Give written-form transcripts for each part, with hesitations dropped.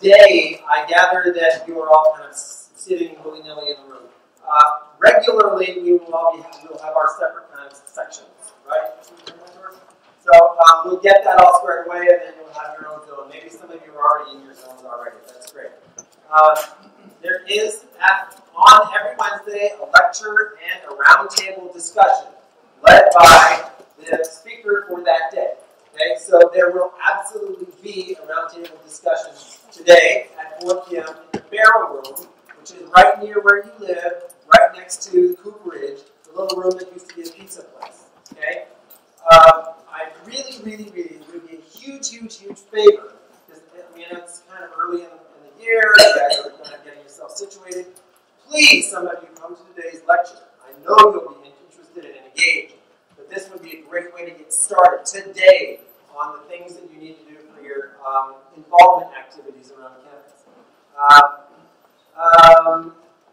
today, I gather that you are all kind of sitting willy-nilly in the room. Regularly, we'll have our separate kind of sections, right? So we'll get that all squared away, and then you'll have your own zone. Maybe some of you are already in your zones already. That's great. There is, on every Wednesday, a lecture and a roundtable discussion led by the speaker for that day. Okay, so there will absolutely be a roundtable discussion today at 4 p.m. in the Barrel Room, which is right near where you live, right next to the Cooperage, the little room that used to be a pizza place. Okay, I really it would be a huge favor. Because, I mean, it's kind of early in the year. You guys are kind of getting yourself situated. Please, some of you come to today's lecture. I know you'll be interested and engaged. But this would be a great way to get started today on the things that you need to do for your involvement activities around campus.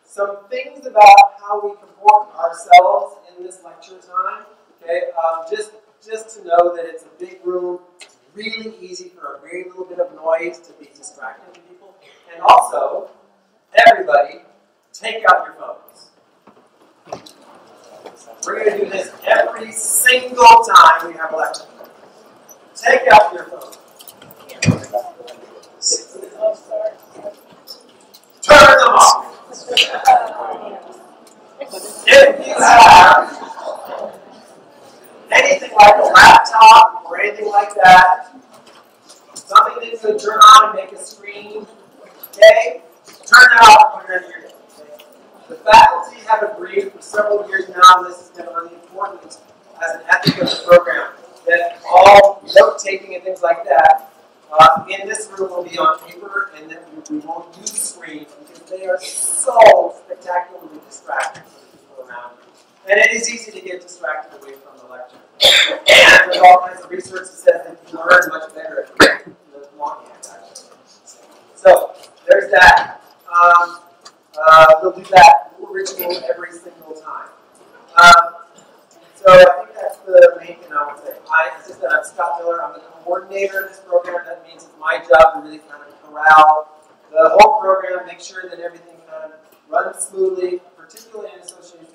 Some things about how we comport ourselves in this lecture time. Okay, just to know that it's a big room. It's really easy for a very little bit of noise to be distracting to people. And also, everybody, take out your phones. We're going to do this every single time we have a lecture. Take out your phone. Turn them off. If you have anything like a laptop or anything like that, something that you could turn on and make a screen, okay, turn it off and put it in your day. The faculty have agreed for several years now, and this has been really important as an ethic of the program, that all note-taking and things like that in this room will be on paper, and that we won't use screens because they are so spectacularly distracting for the people around you. And it is easy to get distracted away from the lecture. And there's all kinds of research that says that you learn much better if you live longhand, actually. So there's that. We'll do that ritual every single time. So I think that's the main thing I want to say. As I said, I'm Scott Miller. I'm the coordinator of this program. That means it's my job to really kind of corral the whole program, make sure that everything kind of runs smoothly, particularly in association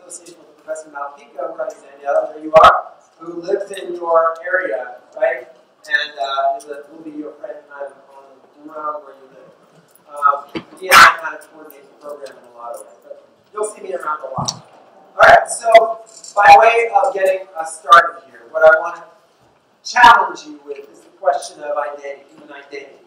with Professor Malpica, right, Danielle, there you are, who lives in your area, right? And will be your friend kind of around where you live. He and I kind of coordinate the program in a lot of ways, but you'll see me around a lot. Alright, so by way of getting us started here, what I want to challenge you with is the question of identity, human identity.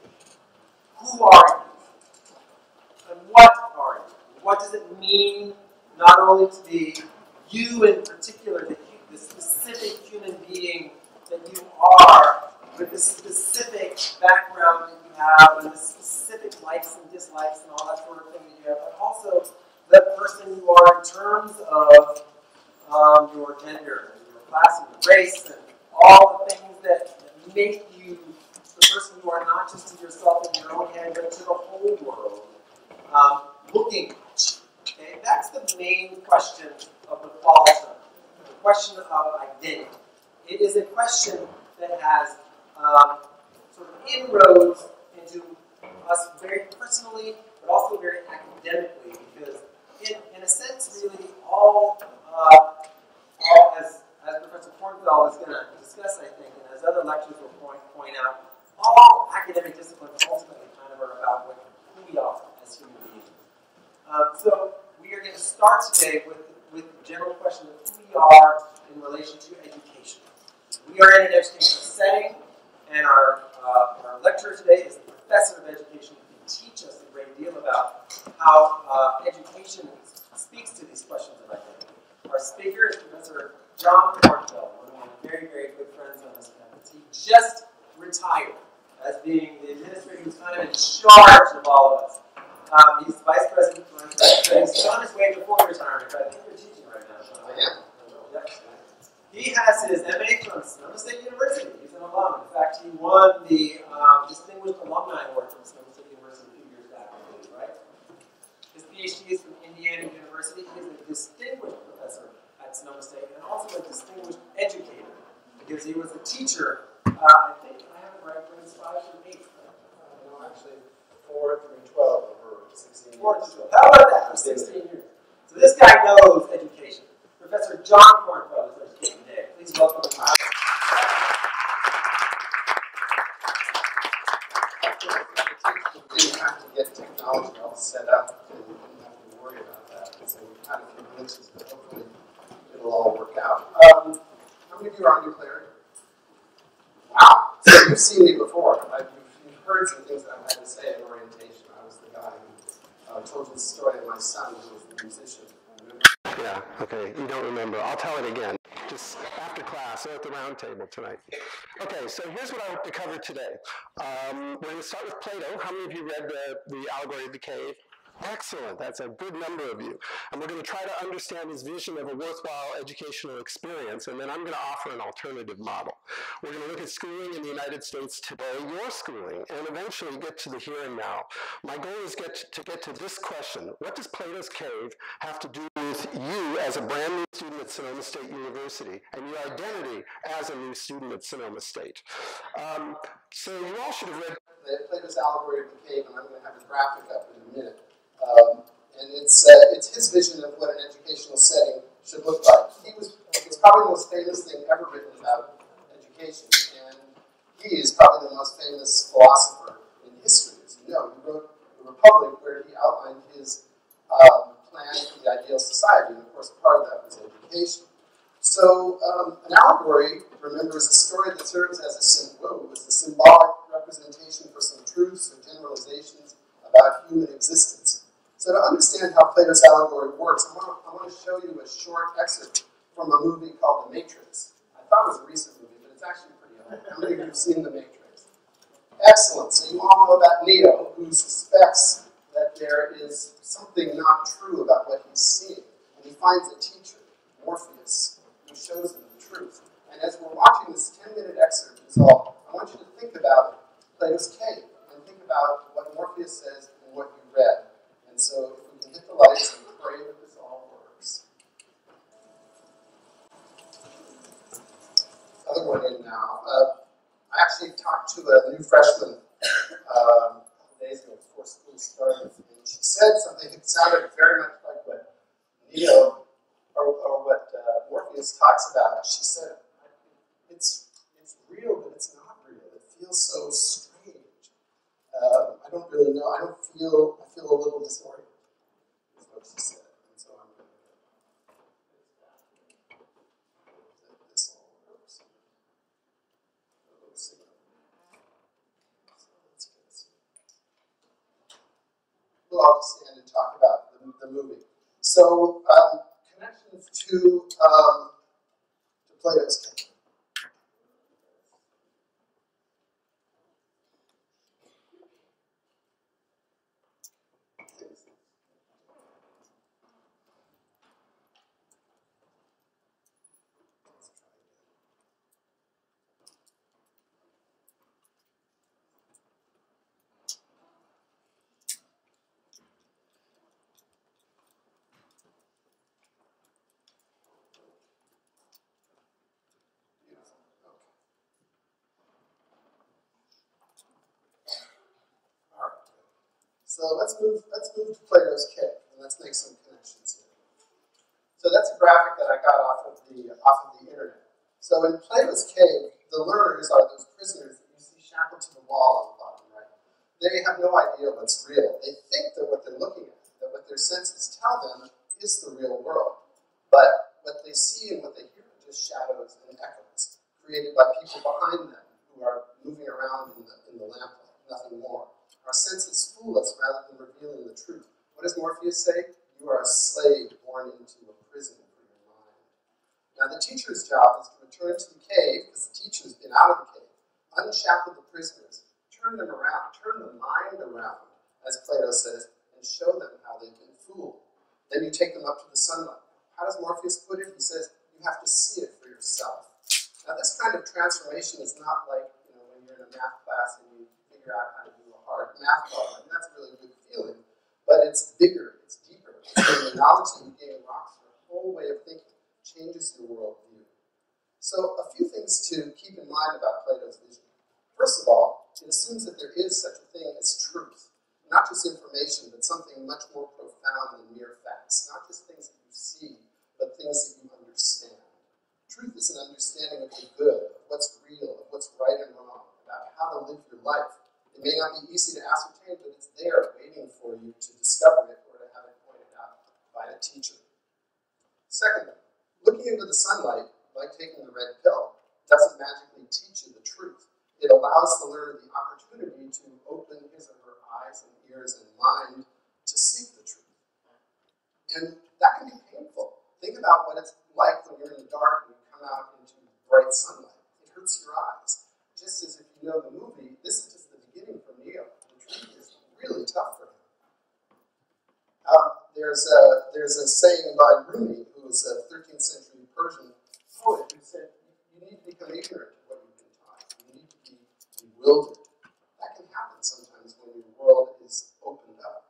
Who are you? And what are you? What does it mean not only to be you in particular, the specific human being that you are, with the specific background that you have, and the specific likes and dislikes and all that sort of thing that you have, but also the person you are in terms of your gender, and your class, and your race, and all the things that make you the person you are, not just to yourself in your own head, but to the whole world, looking at you. Okay? That's the main question of the fall term, the question of identity. It is a question that has sort of inroads into us very personally, but also very academically, because in a sense, really, all as Professor Kornfeld is going to discuss, I think, and as other lectures will point out, all academic disciplines ultimately kind of are about who we are as human beings. So we are going to start today with the general question of who we are in relation to education. We are in an educational setting, and our lecturer today is the professor of education who can teach us a great deal about how education speaks to these questions of identity. Our speaker is Professor John Kornfeld, one of my very, very good friends on this campus. He just retired as being the administrator who's kind of in charge of all of us. He's vice president for Untitled. He's on his way before retirement, but I think you're teaching right now. So he has his MA from Sonoma State University. He's an alum. In fact, he won the Distinguished Alumni Award from Sonoma State University a few years back, I believe, right? His PhD is from Indiana University. He is a distinguished professor at Sonoma State and also a distinguished educator because he was a teacher. I think I have it right, grades 5 through 8. No, actually, so we've had a few glitches, but hopefully it'll all work out. How many of you are on nuclear? Wow. So you've seen me before. You've heard some things that I've had to say in orientation. I was the guy who told you the story of my son who was the musician. Yeah, okay, you don't remember. I'll tell it again, just after class or at the round table tonight. Okay, so here's what I hope to cover today. We're going to start with Plato. How many of you read the Allegory of the Cave? Excellent, that's a good number of you. And we're going to try to understand his vision of a worthwhile educational experience, and then I'm going to offer an alternative model. We're going to look at schooling in the United States today, your schooling, and eventually get to the here and now. My goal is to get to this question: what does Plato's Cave have to do with you as a brand new student at Sonoma State University and your identity as a new student at Sonoma State? So you all should have read Plato's Allegory of the Cave, and I'm going to have a graphic up in a minute. And it's his vision of what an educational setting should look like. It's probably the most famous thing ever written about education, and he is probably the most famous philosopher in history. As you know, he wrote The Republic, where he outlined his plan for the ideal society, and of course part of that was education. So an allegory, remember, is a story that serves as a symbolic representation for some truths or generalizations about human existence. So to understand how Plato's allegory works, I want to show you a short excerpt from a movie called The Matrix. I thought it was a recent movie, but it's actually pretty old. How many of you have seen The Matrix? Excellent. So you all know about Neo, who suspects that there is something not true about what he's seeing. And he finds a teacher, Morpheus, who shows him the truth. And as we're watching this 10-minute excerpt, I want you to think about Plato's Cave and think about what Morpheus says and what you read. And so if we can hit the lights and pray that this all works. Other one in now. I actually talked to a new freshman a couple days ago before school started, and she said something that sounded very much like what Neo or what Morpheus talks about. She said, it's real, but it's not real. It feels so strange. I don't really know. I feel a little disoriented, is what she said. And so I'm going to this all works. So let's get this. We'll all just stand and talk about the movie. So connections to Plato's Cave. So let's move to Plato's Cave, and let's make some connections here. So that's a graphic that I got off of the internet. So in Plato's Cave, the learners are those prisoners that you see shackled to the wall on the bottom right. They have no idea what's real. They think that what they're looking at, that what their senses tell them, is the real world. But what they see and what they hear are just shadows and echoes created by people behind them who are moving around in the lamplight, nothing more. Our senses fool us rather than revealing the truth. What does Morpheus say? You are a slave born into a prison for your mind. Now the teacher's job is to return to the cave, because the teacher's been out of the cave, unshackle the prisoners, turn them around, turn the mind around, as Plato says, and show them how they've been fooled. Then you take them up to the sunlight. How does Morpheus put it? He says, you have to see it for yourself. Now this kind of transformation is not like when you're in a math class and you figure out how to do a hard math problem. I mean, that's a really good feeling, but it's bigger, it's deeper. The knowledge that you gain rocks your whole way of thinking, changes your worldview. So a few things to keep in mind about Plato's vision. First of all, it assumes that there is such a thing as truth. Not just information, but something much more profound than mere facts. Not just things that you see, but things that you understand. Truth is an understanding of the good, of what's real, of what's right and wrong, about how to live your life. It may not be easy to ascertain, but it's there waiting for you to discover it or to have it pointed out by a teacher. Secondly, looking into the sunlight, like taking the red pill, doesn't magically teach you the truth. It allows the learner the opportunity to open his or her eyes and ears and mind to seek the truth. And that can be painful. Think about what it's like when you're in the dark and you come out into bright sunlight. It hurts your eyes. Just as if you know the movie, this is just the beginning for Neo. The truth is really tough for him. There's a saying by Rumi, who was a 13th century Persian poet, who said, you need to become ignorant of what you've been taught. You need to be bewildered. That can happen sometimes when your world is opened up.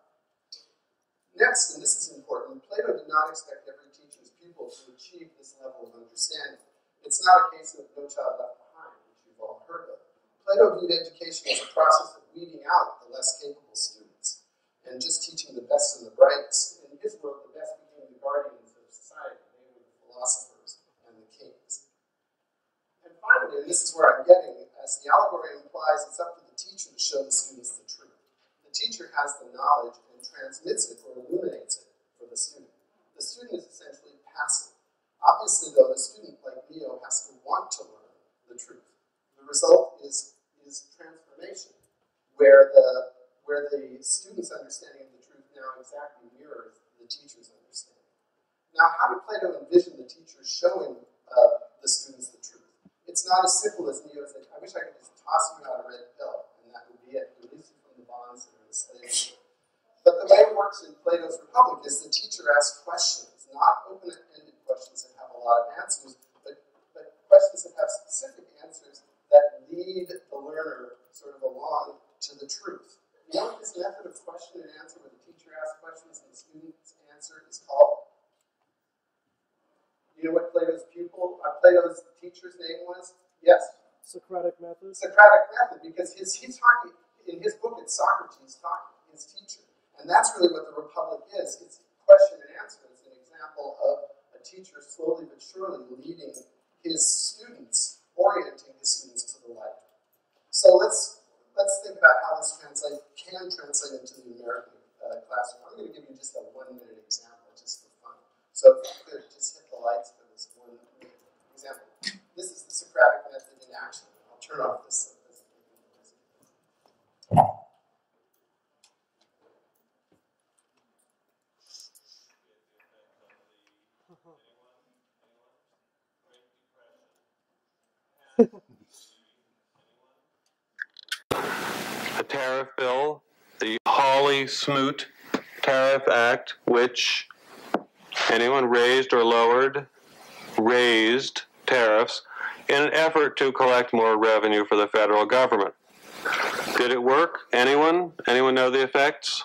Next, and this is important, Plato did not expect every teacher's pupil to achieve this level of understanding. It's not a case of no child left behind, which you've all heard of. Plato viewed education as a process of weeding out the less capable students and just teaching the best and the brightest. In his world, the best became the guardians of society. They were the philosophers and the kings. And finally, and this is where I'm getting, as the allegory implies, it's up to the teacher to show the students the truth. The teacher has the knowledge and transmits it or illuminates it for the student. The student is essentially passive. Obviously, though, the student, like Neo, has to want to learn the truth. The result is transformation, where the student's understanding of the truth now exactly mirrors the teacher's understanding. Now, how did Plato envision the teacher showing the students the truth? It's not as simple as Neo said, I wish I could just toss you out a red pill, and that would be it, release you from the bonds that are enslaved. But the way it works in Plato's Republic is the teacher asks questions, not open-ended questions that have a lot of answers, but questions that have specific answers that lead the learner sort of along to the truth. You know what this method of question and answer, where the teacher asks questions and the student's answer, is called? You know what Plato's teacher's name was? Yes? Socratic method? Socratic method, because he's talking, in his book, it's Socrates talking, his teacher. And that's really what the Republic is. It's question and answer. It's an example of a teacher slowly but surely leading his students, orienting his students to the light. So let's think about how this can translate into the American classroom. I'm going to give you just a 1-minute example, just for fun. So if you could just hit the lights for this 1-minute example. This is the Socratic method in action. I'll turn off this. The tariff bill, the Hawley-Smoot Tariff Act, which anyone raised or lowered, raised tariffs in an effort to collect more revenue for the federal government. Did it work? Anyone? Anyone know the effects?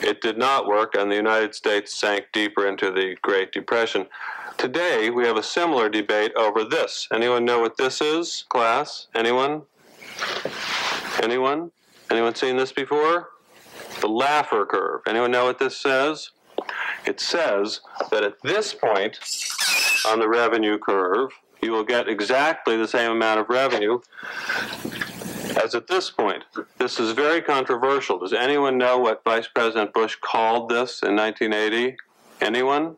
It did not work, and the United States sank deeper into the Great Depression. Today, we have a similar debate over this. Anyone know what this is, class? Anyone? Anyone? Anyone seen this before? The Laffer curve. Anyone know what this says? It says that at this point on the revenue curve, you will get exactly the same amount of revenue as at this point. This is very controversial. Does anyone know what Vice President Bush called this in 1980? Anyone?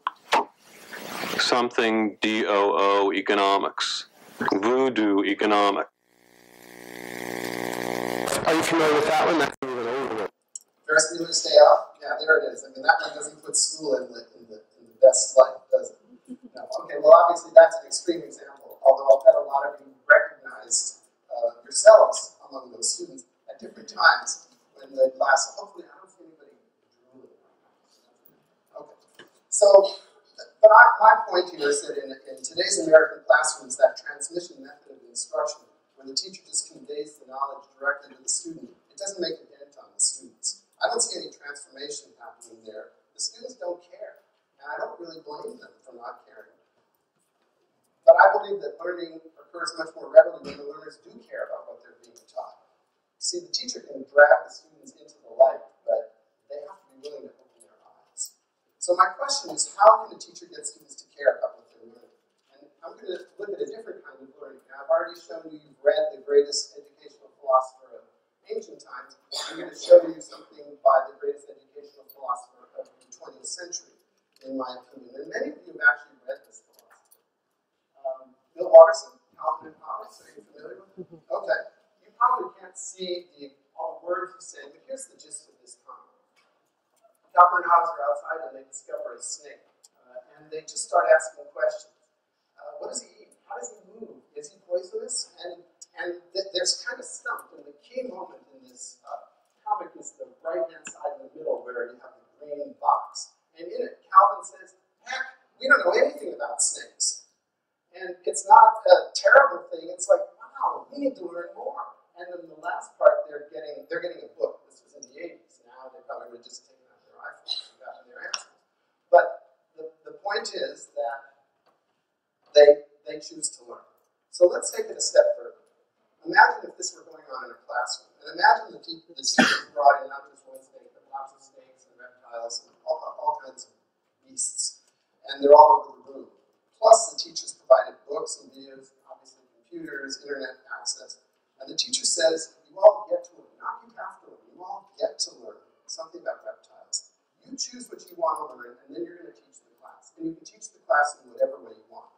Something DOO economics. Voodoo economics. Are you familiar with that one? That's even older. Ferris Bueller's Day Off? Yeah, there it is. I mean, that one doesn't put school in the best light, does it? No. Okay, well, obviously that's an extreme example, although I'll bet a lot of you recognized yourselves among those students at different times when the class, hopefully I don't see anybody drooling. Okay. So, but my point here is that in today's American classrooms, that transmission method of instruction, where the teacher just conveys the knowledge directly to the student, it doesn't make a dent on the students. I don't see any transformation happening there. The students don't care, and I don't really blame them for not caring. But I believe that learning occurs much more readily when the learners do care about what they're being taught. See, the teacher can drag the students into the light, but they have to be willing to open their eyes. So my question is, how can a teacher get students to care about what they're learning? And I'm going to look at a different kind of learning. Now, I've already shown you, you've read the greatest educational philosopher of ancient times. I'm going to show you something by the greatest educational philosopher of the 20th century. in my opinion. And many of you have actually read this philosophy. Bill Watterson, Calvin and Hobbes, are you familiar with him? Okay. You probably can't see all the words he's saying, but here's the gist of this comment. Calvin and Hobbes are outside and they discover a snake. And they just start asking questions. What does he eat? How does he move? Is he poisonous? And they're kind of stumped. And the key moment in this comic is the right-hand side in the middle where you have the green box. And in it, Calvin says, heck, we don't know anything about snakes. And it's not a terrible thing. It's like, wow, we need to learn more. And then the last part, they're getting a book. This was in the 80s. Now they probably would have just taken out their iPhones and gotten their answers. But the point is that they choose to learn. So let's take it a step further. Imagine if this were going on in a classroom. And imagine the teachers brought in not just one snake, but lots of snakes and reptiles and all kinds of beasts. And they're all over the room. Plus, the teachers provided books and videos, obviously computers, internet access. And the teacher says, you all get to learn. Not you have to learn. You all get to learn something about reptiles. You choose what you want to learn, and then you're going to teach the class. And you can teach the class in whatever way you want.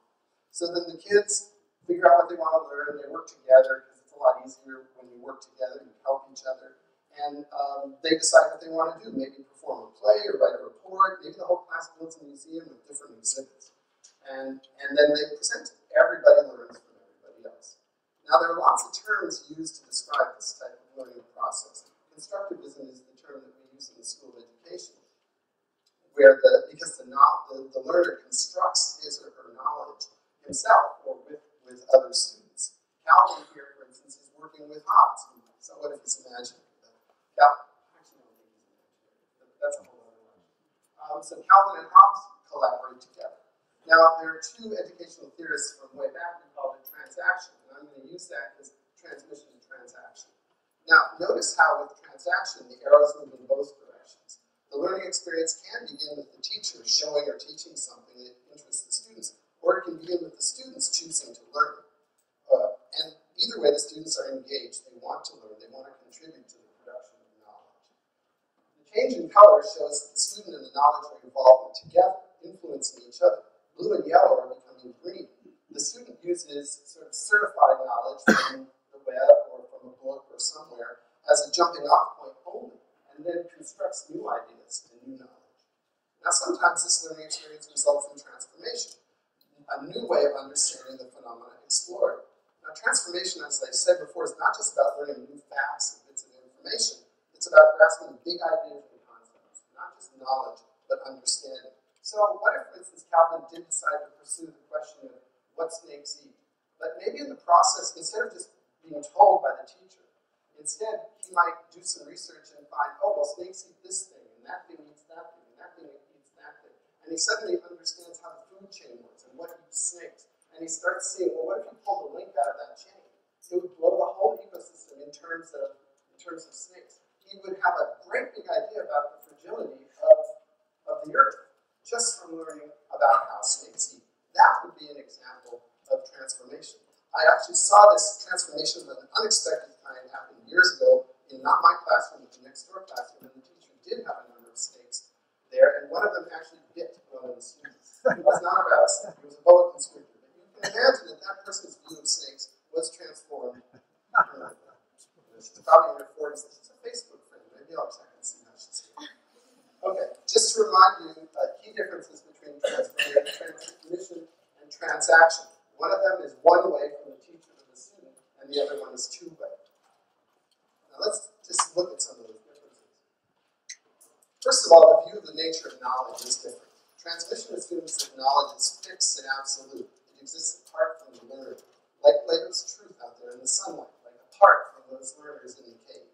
So then the kids figure out what they want to learn. They work together, because it's a lot easier when you work together. You help each other. And they decide what they want to do. Maybe perform a play or write a report. Maybe the whole class builds a museum with different exhibits. And then they present it. Everybody learns from everybody else. Now, there are lots of terms used to describe this type of learning process. Constructivism is the term that we use in the School of Education, where because the learner constructs his or her knowledge himself or with other students. Calvin here, for instance, is working with Hobbes. So what if he's imaginary? Actually, I don't think he's imaginary. That's a whole other one. So Calvin and Hobbes collaborate together. Now, there are two educational theorists from way back who called it transaction, and I'm going to use that as transmission and transaction. Now, notice how with transaction, the arrows move in both directions. The learning experience can begin with the teacher showing or teaching something that interests the students, or it can begin with the students choosing to learn. And either way, the students are engaged. They want to learn. They want to contribute to the production of knowledge. The change in color shows that the student and the knowledge are evolving together, influencing each other. Blue and yellow are becoming green. The student uses sort of certified knowledge from the web or from a book or somewhere as a jumping off point only, and then constructs new ideas and new knowledge. Now, sometimes this learning experience results in transformation, a new way of understanding the phenomena explored. Now, transformation, as I said before, is not just about learning new facts and bits of information. It's about grasping big ideas and concepts, not just knowledge, but understanding. So what if, for instance, Calvin did decide to pursue the question of what snakes eat? But maybe in the process, instead of just being told by the teacher, instead he might do some research and find, oh, well, snakes eat this thing, and that thing eats that thing, and that thing eats that thing. And he suddenly understands how the food chain works and what eats snakes. And he starts seeing, well, what if you pull the link out of that chain? It would blow the whole ecosystem in terms of snakes. He would have a great big idea about the fragility of the earth, just from learning about how snakes eat. That would be an example of transformation. I actually saw this transformation of an unexpected kind happen years ago in not my classroom, but the next door classroom, and the teacher did have a number of snakes there, and one of them actually bit one of the students. It was not a rattlesnake, it was a boa constrictor. But you can imagine that that person's view of snakes was transformed. She's probably in her 40s. This is a Facebook friend. Maybe I'll check and see how she's doing. Okay, just to remind you, key differences between transmission and transaction. One of them is one way from the teacher to the student, and the other one is two-way. Now let's just look at some of those differences. First of all, the view of the nature of knowledge is different. Transmission assumes that knowledge is fixed and absolute. It exists apart from the learner, like Plato's truth out there in the sunlight, like apart from those learners in the cave.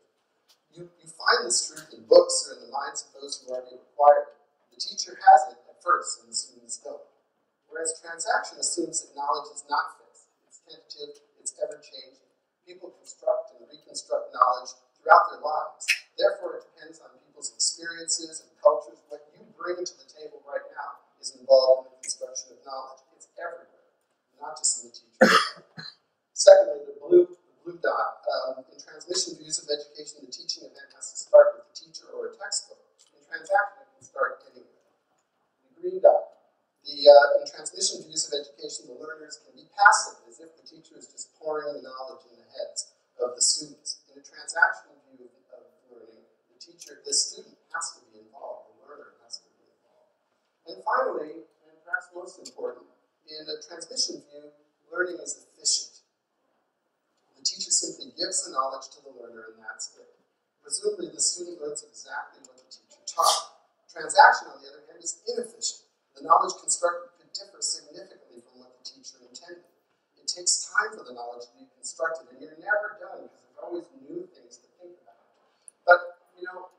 You find this truth in books or in the minds of those who already acquired it. The teacher has it at first, and the students don't. Whereas transaction assumes that knowledge is not fixed. It's tentative, it's ever-changing. People construct and reconstruct knowledge throughout their lives. Therefore, it depends on people's experiences and cultures. What you bring to the table right now is involved in the construction of knowledge. It's everywhere, not just in the teacher. Secondly, the blue dot. In transmission views of education, the teaching event has to start with the teacher or a textbook. In transaction, it can start anywhere. The green new guy. In transmission views of education, the learners can be passive, as if the teacher is just pouring the knowledge in the heads of the students. In a transactional view of learning, the student has to be involved, the learner has to be involved. And finally, and perhaps most important, in a transmission view, learning is efficient. The teacher simply gives the knowledge to the learner, and that's it. Presumably, the student learns exactly what the teacher taught. Transaction, on the other hand, is inefficient. The knowledge constructed could differ significantly from what the teacher intended. It takes time for the knowledge to be constructed, and you're never done because there's always new things to think about. But,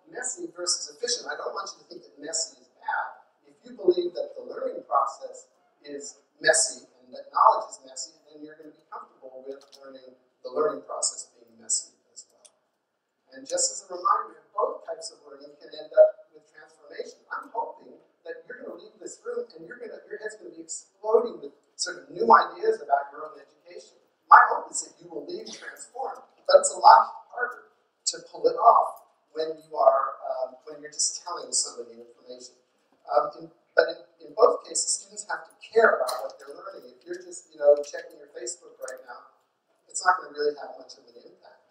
messy versus efficient, I don't want you to think that messy is bad. If you believe that the learning process is messy and that knowledge is messy, then you're going to be comfortable with the learning process being messy as well. And just as a reminder, both types of learning can end up with transformation. I'm hoping that you're going to leave this room and your head's going to be exploding with sort of new ideas about your own education. My hope is that you will leave transformed, but it's a lot harder to pull it off when you're just telling somebody information. But in both cases, students have to care about what they're learning. If you're just checking your Facebook right now, it's not going to really have much of an impact.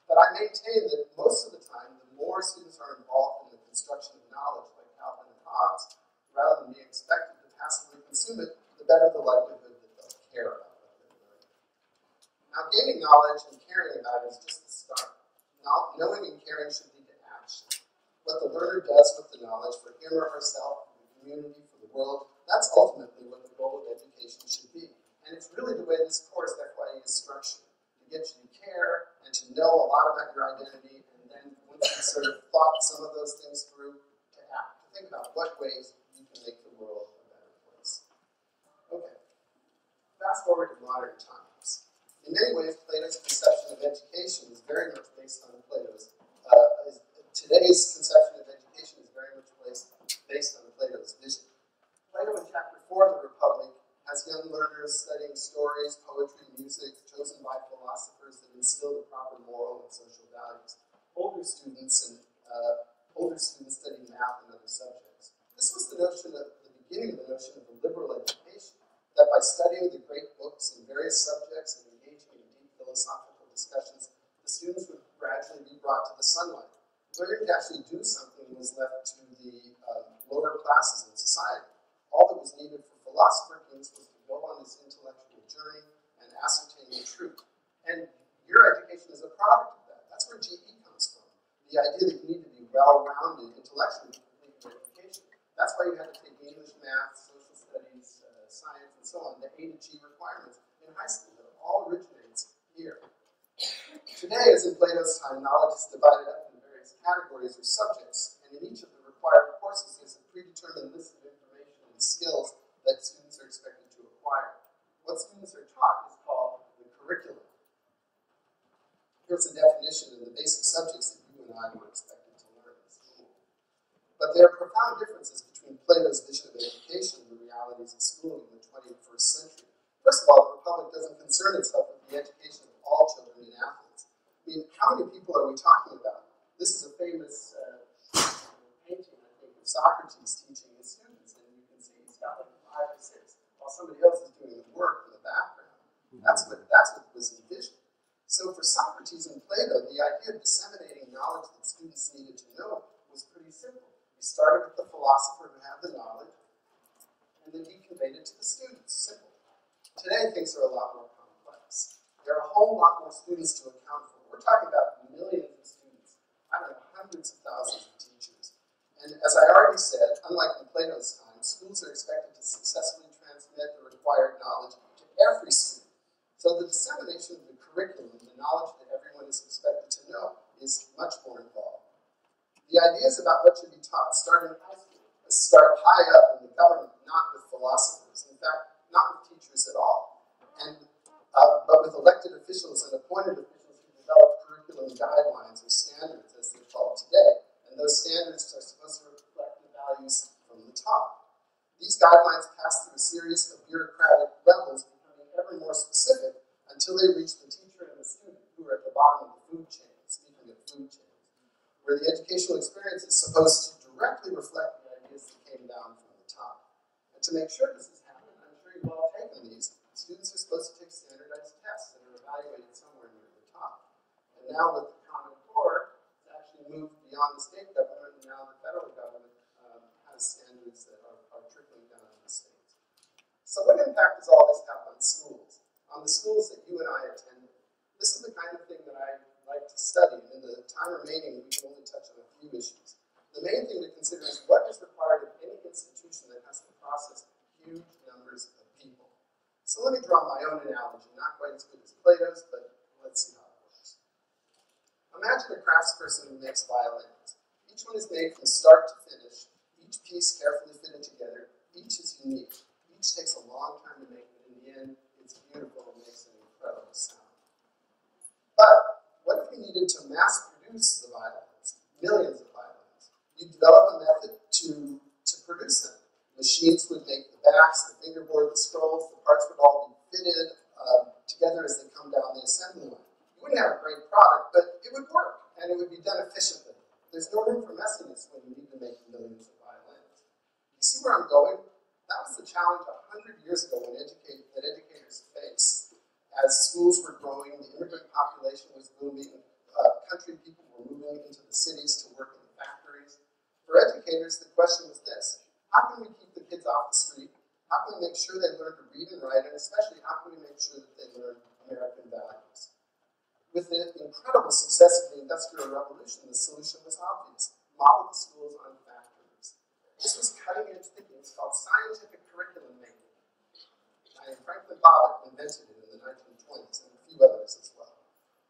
But I maintain that most of the time, the more students are involved in the construction of knowledge, like Calvin and Hobbes, rather than being expected to passively consume it, the better the likelihood that they'll care about what they're learning. Now, gaining knowledge and caring about it is just the start. Knowing and caring should lead to action. What the learner does with the knowledge for him or herself, for the community, for the world, that's ultimately what the goal of education should be. And it's really the way this course, FYE, is structured. To get you to care and to know a lot about your identity, and then once you sort of thought some of those things through, to act, to think about what ways you can make the world a better place. Okay, fast forward to modern times. In many ways, Plato's conception of education is very much based on today's conception of education is very much based on Plato's vision. Plato in chapter 4 of the Republic has young learners studying stories, poetry, music, chosen by philosophers that instill the proper moral and social values. Older students study math and other subjects. This was the beginning of the notion of a liberal education, that by studying the great books in various subjects and engaging in deep philosophical discussions, the students would gradually be brought to the sunlight. Learning to actually do something was left to the lower classes in society. All that was needed for philosopher kings was to go on this intellectual journey and ascertain the truth. And your education is a product of that. That's where GE comes from. The idea that you need to be well-rounded intellectually to complete your education. That's why you have to take English, math, social studies, science, and so on, the A to G requirements in high school. That all originates here. Today, as in Plato's time, knowledge is divided up into various categories or subjects, and in each of the required courses, there's a predetermined list of information and skills that students are expected to acquire. What students are taught is called the curriculum. Here's a definition of the basic subjects that you and I were expected to learn in school. But there are profound differences between Plato's vision of education and the realities of schooling in the 21st century. First of all, the Republic doesn't concern itself with the education of all children in Athens. I mean, how many people are we talking about? This is a famous painting, I think, of Socrates teaching his students, and you can see he's got like 5 or 6, while somebody else is doing the work in the background. That's what was envisioned. So for Socrates and Plato, the idea of disseminating knowledge that students needed to know was pretty simple. He started with the philosopher who had the knowledge, and then he conveyed it to the students. Simple. Today, things are a lot more complex. There are a whole lot more students to account for. We're talking about millions of students. I don't know, hundreds of thousands of teachers. And as I already said, unlike in Plato's time, schools are expected to successfully transmit the required knowledge to every student. So the dissemination of the curriculum, the knowledge that everyone is expected to know, is much more involved. The ideas about what should be taught start in high school, start high up in the government, not with philosophers. In fact, not with teachers at all. But with elected officials and appointed officials who develop curriculum guidelines or standards, as they're called today. And those standards are supposed to reflect the values from the top. These guidelines pass through a series of bureaucratic levels, becoming ever more specific until they reach the teacher and the student, who are at the bottom of the food chain, speaking of food chains, where the educational experience is supposed to directly reflect the ideas that came down from the top. And to make sure this is happening, I'm sure you've all taken these, students are supposed to take standardized tests that are evaluated somewhere near the top. And now with the Common Core, it's actually moved beyond the state government, and now the federal government has standards that are trickling down to the states. So what impact does all this have on schools? On the schools that you and I attended? This is the kind of thing that I like to study, and in the time remaining, we can only touch on a few issues. The main thing to consider is what is required of any institution that has to process huge numbers of people. So let me draw my own analogy, not quite as good as Plato's, but let's see how it works. Imagine a craftsperson who makes violins. Each one is made from start to finish, each piece carefully fitted together, each is unique. Each takes a long time to make, but in the end, it's beautiful and makes an incredible sound. But what if you needed to mass produce the violins, millions of violins? You'd develop a method to produce them. Machines would make the backs, the fingerboard, the scrolls, the parts would all be fitted together as they come down the assembly line. You wouldn't have a great product, but it would work, and it would be done efficiently. There's no room for messiness when you need to make millions of violins. You see where I'm going? That was the challenge 100 years ago that educators faced. As schools were growing, the immigrant population was booming, country people were moving into the cities to work in the factories. For educators, the question was this: how can we keep the kids off the street? How can we make sure they learn to read and write? And especially, how can we make sure that they learn American values? With the incredible success of the Industrial Revolution, the solution was obvious: model the schools on factories. This was cutting-edge thinking. It's called scientific curriculum making. And Franklin Bobbitt invented it in the 1920s, and a few others as well.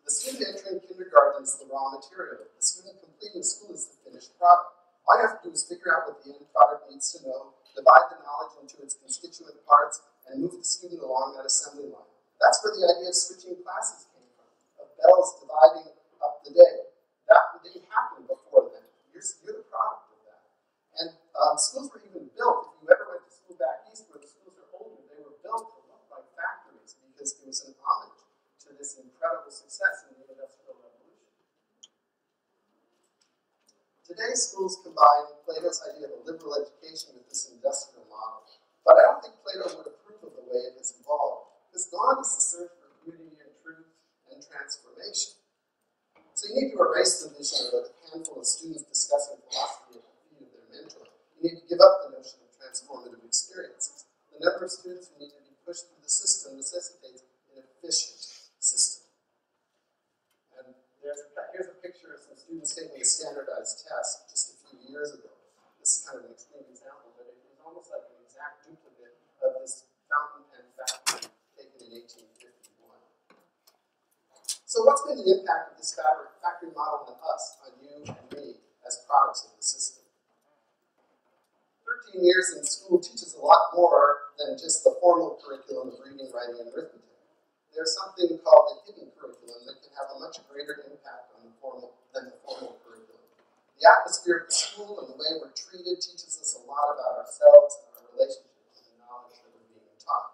The student entering kindergarten is the raw material. The student completing school is the finished product. All you have to do is figure out what the end product needs to know, divide the knowledge into its constituent parts, and move the student along that assembly line. That's where the idea of switching classes came from, of bells dividing up the day. That didn't happen before then. You're the product of that. And schools were even built. If you ever went to school back east where the schools are older, they were built to look like factories because it was an homage to this incredible success in the Industrial Revolution. Today, schools combine Plato's idea of a liberal education with this industrial model. But I don't think Plato would approve of the way it has evolved, because gone is the search for beauty and truth and transformation. So you need to erase the vision of a handful of students discussing philosophy at the feet of their mentor. You need to give up the notion of transformative experiences. The number of students who need to be pushed through the system necessitates an efficient system. And here's a picture of some students taking a standardized test just a few years ago. This is kind of an extreme example, but it was almost like an exact duplicate of this fountain pen factory taken in 1851. So what's been the impact of this factory model on us, on you and me, as products of the system? 13 years in school teaches a lot more than just the formal curriculum of reading, writing, and arithmetic. There's something called the hidden curriculum that can have a much greater impact on than the formal curriculum. The atmosphere of the school and the way we're treated teaches us a lot about ourselves and our relationship to the knowledge that we're being taught.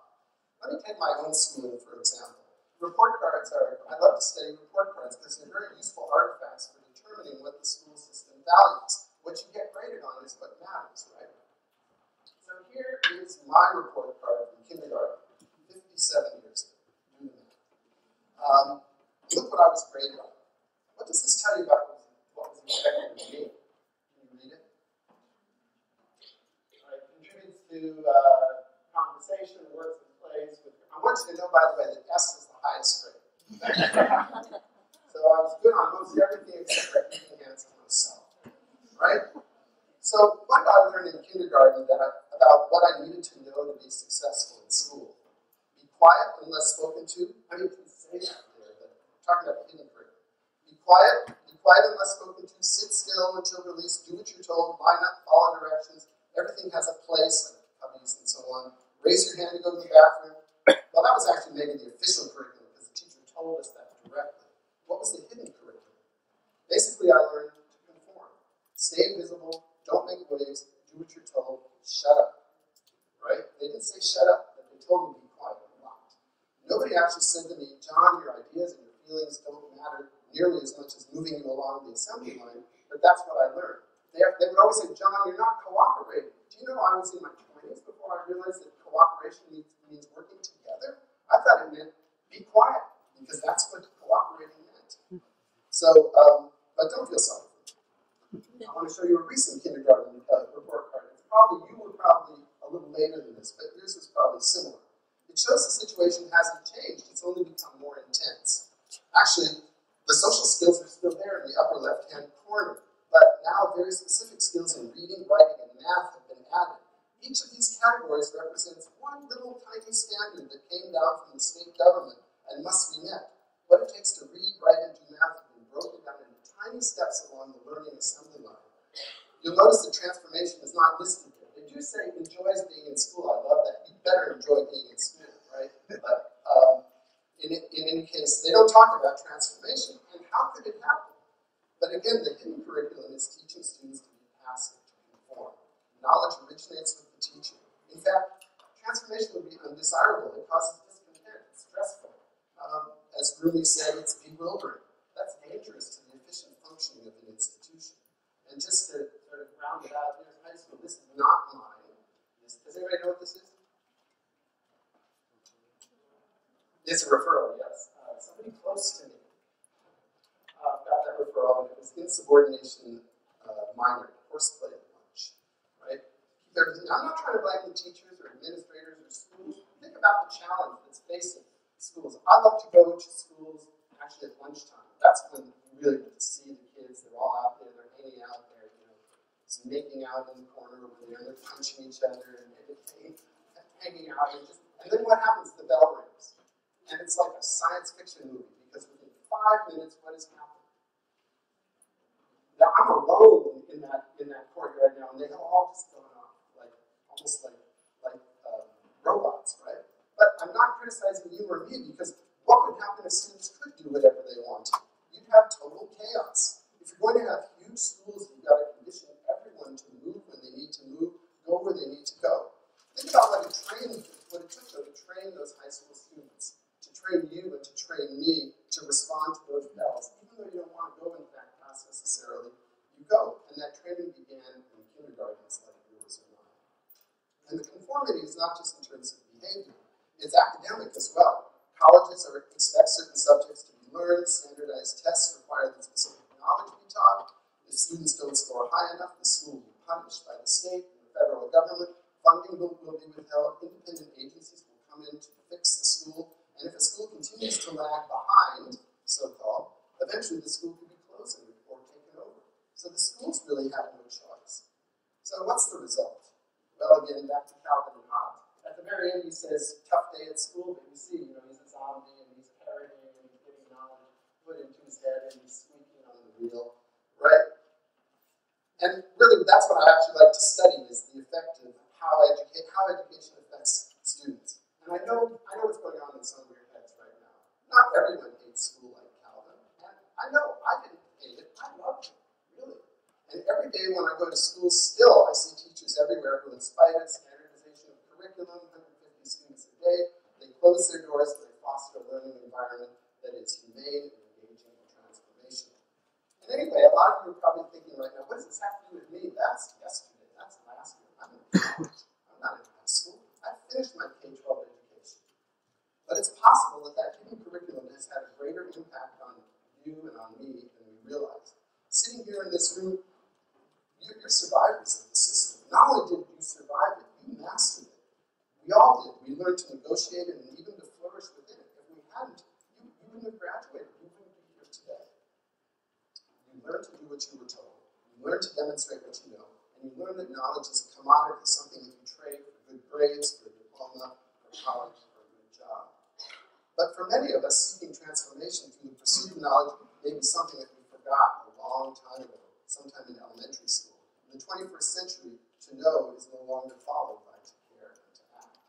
Let me take my own schooling, for example. Report cards I love to study report cards because they're very useful artifacts for determining what the school system values. What you get graded on is what matters, right? So here is my report card from kindergarten, 57 years ago. Do the math. Look what I was graded on. What does this tell you about what was expected of me? Can you read it? All right, contributes to conversation, works and plays. I want you to know, by the way, that S is the highest grade. So I was good on most everything except for keeping hands on myself. Right? So what did I learn in kindergarten about what I needed to know to be successful in school? Be quiet unless spoken to. I mean, please say that there, but I'm talking about the hidden curriculum. Be quiet unless spoken to. Sit still until released. Do what you're told. Line up, follow directions. Everything has a place, like puppies and so on. Raise your hand to go to the bathroom. Well, that was actually maybe the official curriculum because the teacher told us that directly. What was the hidden curriculum? Basically, I learned to conform. Stay invisible. Don't make waves. Do what you're told. Shut up. Right? They didn't say shut up, but they told me to be quiet a lot. Nobody actually said to me, John, your ideas and your feelings don't matter nearly as much as moving you along the assembly line, but that's what I learned. they would always say, John, you're not cooperating. Do you know I was in my 20s before I realized that cooperation means working together? I thought it meant be quiet, because that's what cooperating meant. So, but don't feel sorry. I want to show you a recent kindergarten report card. You were probably a little later than this, but yours was probably similar. It shows the situation hasn't changed, it's only become more intense. Actually, the social skills are still there in the upper left-hand corner, but now very specific skills in reading, writing, and math have been added. Each of these categories represents one little tiny standard that came down from the state government and must be met. What it takes to read, write, and do math have been broken down into tiny steps along the learning assembly line. You'll notice the transformation is not listed here. They do say enjoys being in school. I love that. You better enjoy being in school, right? But in any case, they don't talk about transformation. And how could it happen? But again, the hidden curriculum is teaching students to be passive, to conform. Knowledge originates with the teacher. In fact, transformation would be undesirable. It causes discontent. It's stressful. As Rumi said, it's bewildering. That's dangerous to the efficient functioning of an institution. And just to sort of round it out, here's high school. This is not mine. Does anybody know what this is? It's a referral, yes. Somebody close to me got that referral, and it was insubordination minor, horseplay lunch, right? I'm not trying to blame the teachers or administrators or schools. Think about the challenge that's facing schools. I love to go to schools actually at lunchtime. That's when you really get to see the kids. They're all out there. They're hanging out there, just making out in the corner over there. They're punching each other and hanging out. And then what happens? The bell rings. And it's like a science fiction movie, because within 5 minutes, what is happening? Now, I'm alone in that courtyard now, and they have all just gone off, almost like robots, right? But I'm not criticizing you or me, because what would happen if students could do whatever they wanted? You'd have total chaos. If you're going to have huge schools, you've got to condition everyone to move when they need to move, go where they need to go. Think about what it took to train those high school students, to train you and to train me to respond to those bells. Even though you don't want to go into that class necessarily, you go. And that training began in kindergartens like yours or mine. And the conformity is not just in terms of behavior, it's academic as well. Colleges expect certain subjects to be learned, standardized tests require that specific knowledge be taught. If students don't score high enough, the school will be punished by the state and the federal government. Funding will be withheld. Independent agencies will come in to fix the school. And if a school continues to lag behind, so-called, eventually the school could be closed or taken over. So the schools really have no choice. So what's the result? Well, again, back to Calvin and Hobbes. At the very end, he says, tough day at school, but you see, he's a zombie, and he's parroting, and he's getting knowledge put into his head, and he's squeaking on the wheel, right? And really, that's what I actually like to study, is the effect of how education affects students. And I know what's going on in some of your heads right now. Not everyone hates school like Calvin, and I know I didn't hate it. I loved it, really. And every day when I go to school still, I see teachers everywhere who, in spite of standardization of curriculum, 150 students a day, they close their doors, but they foster a learning environment that is humane and engaging in transformation. And anyway, a lot of you are probably thinking right now, what does this have to do with me? That's yesterday. That's last year. I'm in college. I'm not in high school. I finished my K-12 education. But it's possible that hidden curriculum has had a greater impact on you and on me than we realize. Sitting here in this room, you're survivors of the system. Not only did you survive it, you mastered it. We all did. We learned to negotiate it and even to flourish within it. If we hadn't, you wouldn't have graduated. You wouldn't be here today. You learned to do what you were told. You learned to demonstrate what you know. And you learn that knowledge is a commodity, something that you trade for good grades, for a diploma, for college, for a good job. But for many of us, seeking transformation through the pursuit of knowledge may be something that we forgot a long time ago, sometime in elementary school. In the 21st century, to know is no longer followed by to care and to act.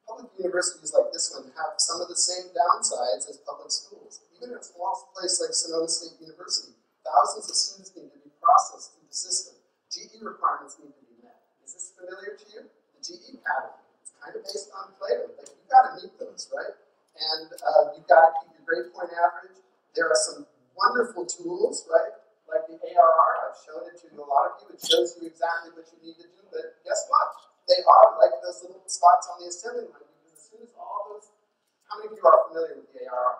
Public universities like this one have some of the same downsides as public schools. Even in a small place like Sonoma State University, thousands of students need to be processed through the system. GE requirements need to be met. Is this familiar to you? The GE pattern. It's kind of based on Plato, but you've got to meet those, right? And you've got to keep your grade point average. There are some wonderful tools, right? like the ARR, I've shown it to a lot of you. It shows you exactly what you need to do, but guess what? They are like those little spots on the assembly line, because as soon as all those, how many of you are familiar with the ARR?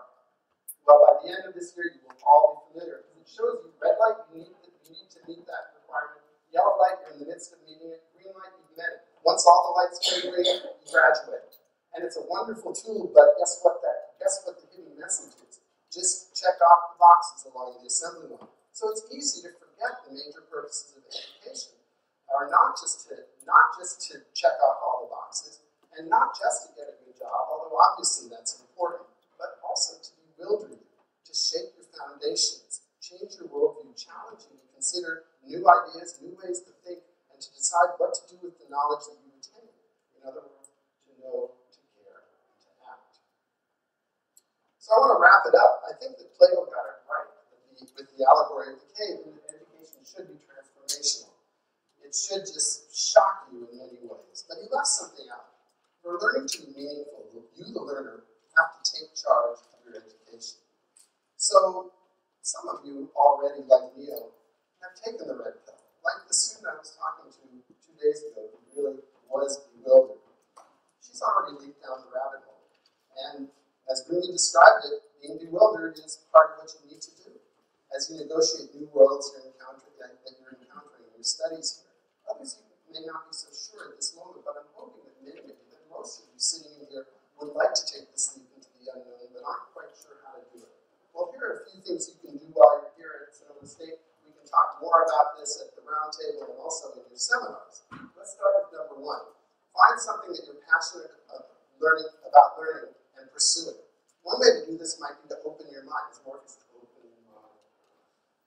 Well, by the end of this year, you will all be familiar, because it shows you red light, you need to meet that requirement. Yellow light, you're in the midst of meeting it. Green light, you've met it. Once all the lights turn green, you graduate. And it's a wonderful tool, but guess what the hidden message is? Just check off the boxes along the assembly line. So it's easy to forget the major purposes of education are not just to check off all the boxes, and not just to get a good job, although obviously that's important, but also to bewilder you, to shape your foundations, change your worldview, challenge you to consider new ideas, new ways to think, and to decide what to do with the knowledge that you attain. In other words, to know, to care, and to act. So I want to wrap it up. I think that Plato got it right with the allegory of the cave, and that education should be transformational. It should just shock you in many ways. But he left something out. For learning to be meaningful, you, the learner, have to take charge of your education. So some of you already, like Neo, have taken the red pill. Like the student I was talking to 2 days ago who really was bewildered. She's already leaped down the rabbit hole. And as Rumi described it, being bewildered is part of what you need to do. As you negotiate new worlds that you're encountering in your studies here. Others of you may not be so sure at this moment, but I'm hoping that many of you, that most of you sitting in here, would like to take this leap into the unknown, but aren't quite sure how to do it. Well, here are a few things you can do while you're here at Sonoma State. We can talk more about this at the round table and also in your seminars. Let's start with number one. Find something that you're passionate about learning and pursue it. One way to do this might be to open your mind. It's more just to open your mind.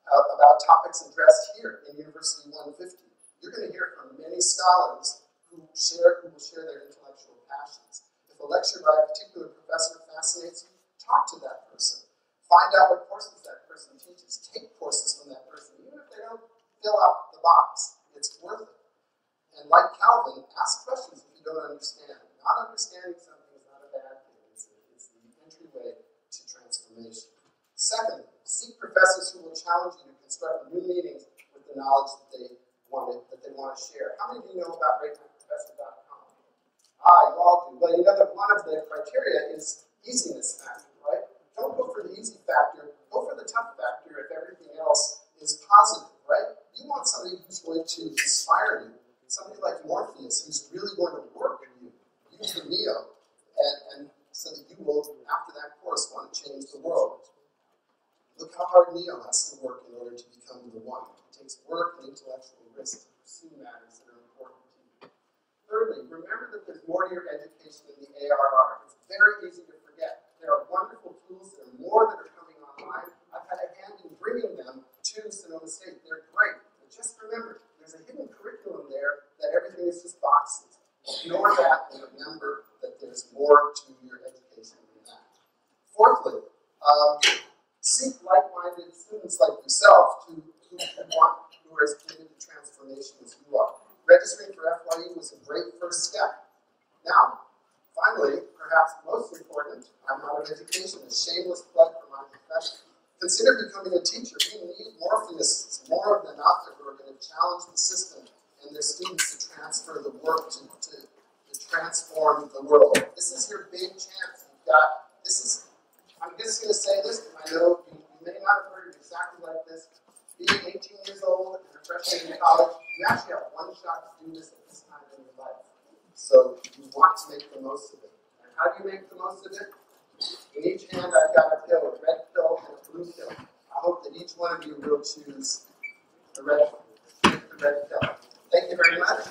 About topics addressed here in University 150. You're going to hear from many scholars who will share their intellectual passions. If a lecture by a particular professor fascinates you, talk to that person. Find out what courses that person teaches. Take courses from that person, even if they don't fill out the box. It's worth it. And like Calvin, ask questions if you don't understand. Not understanding something is not a bad thing. It's the entryway to transformation. Second, seek professors who will challenge you to construct new meanings with the knowledge that they want to share. How many of you know about ratemyprofessor.com? You all do. Well, you know that one of the criteria is easiness factor, right? Don't go for the easy factor. Go for the tough factor if everything else is positive, right? You want somebody who's going to inspire you. Somebody like Morpheus who's really going to work with you. Use the Neo. And so that you will, after that course, want to change the world. Look how hard Neo has to work in order to become the one. It takes work and intellectual risk to pursue matters that are important to you. Thirdly, remember that there's more to your education than the ARR. It's very easy to forget. There are wonderful tools. There are more that are coming online. I've had a hand in bringing them to Sonoma State. They're great. But just remember, there's a hidden curriculum there that everything is just boxes. Ignore that and remember that there's more to your education than that. Fourthly, seek like-minded students like yourself who are as committed to transformation as you are. Registering for FYE was a great first step. Now, finally, perhaps most important, I'm out of education, a shameless plug for my profession. Consider becoming a teacher. We need Morpheuses, more of them out there who are going to challenge the system and their students to transfer the work to transform the world. This is your big chance. I'm just going to say this, I know you may not have heard it exactly like this. Being 18 years old and a freshman in college, you actually have one shot to do this at this time in your life. So you want to make the most of it. And how do you make the most of it? In each hand I've got a pill, a red pill and a blue pill. I hope that each one of you will choose the red pill. Thank you very much.